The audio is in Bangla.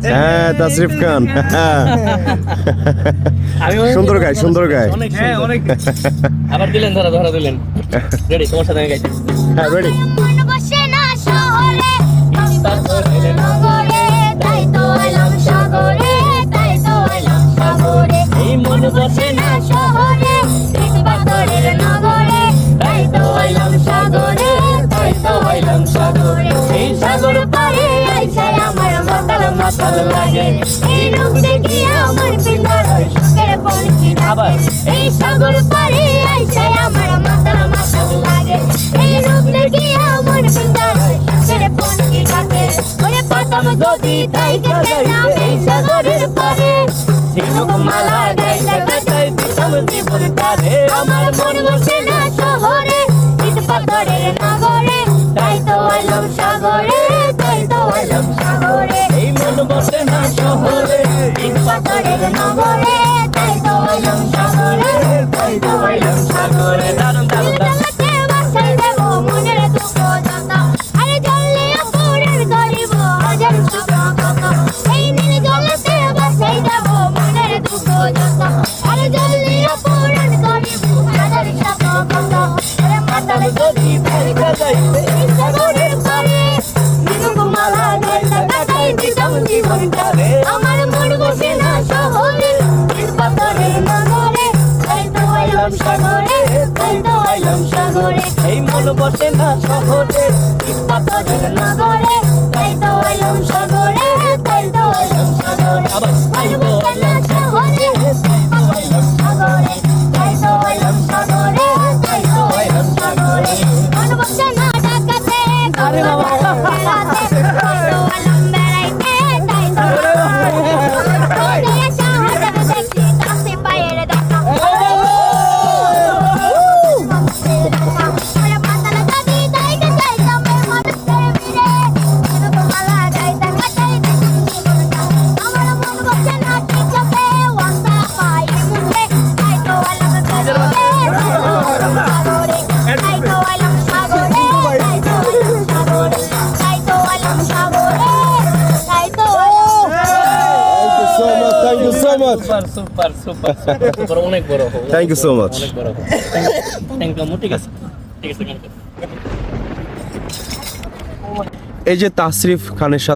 হ্যাঁ তাসরিফ খান সুন্দর গায় আবার দিলেন ধরা দিলেন রেডি তোমার সাথে গাইতে হ্যাঁ রেডি এই মন বসে না শহরে পাথরের নগরে তাই তো আইলাম সাগরে তাই তো আইলাম সাগরে এই সাগর পারে আইছে আমার মাতাল লাগে এই রূপ দেখি আমার পিন্ডার সুখের পৌঁছি আবার এই সাগর পারে আইছে আমার মাতাল লাগে এই রূপ দেখি আমার পিন্ডার সুখের পৌঁছি থাকে ওরে পাতাম যদি তাই কে নাম এই সাগরের পারে ঝিনুক মালা গাইলা গাইতে দিতাম জীবন তারে আমার মন বসে না শহরে ইট পাথরের নগরে তাই তো আইলাম সাগরে তাই তো আইলাম সাগরে এই মন বসে না শহরে ইট পাথরের নগরে তাই তো আইলাম সাগরে তাই তো আইলাম সাগরে দারুণ দারুণ বাসাই দেব মনের দুঃখ যত আরে জলে আপুরের গরিব হাজার সুখ কত এই নীল জলেতে বাসাই দেব মনের দুঃখ যত আরে জলে আপুরের গরিব হাজার সুখ কত আরে মাতাল যদি ফেলকা যাইতে এই সাগরের পারে ঝিনুক মালা গাইলা গাইতে দিতাম জীবন তারে আমার মন বসে না শহরে ইট পাথরের নগরে তাই তো আইলাম সাগরে তাই তো আইলাম সাগরে এই মন বসে না শহরে ইট পাথরের নগরে তাই তো আইলাম সাগরে তাই তো আইলাম সাগরে আবার তাই তো আইলাম শহরে তাই তো আইলাম সাগরে তাই তো আইলাম সাগরে তাই তো আইলাম সাগরে মন বসে না ঢাকাতে আরে বাবা তাই তো আইলাম বেড়াইতে তাই তো সুপার অনেক বড় thank you so much thank you ঠিক আছে এই যে তাসরিফ খানের সাথে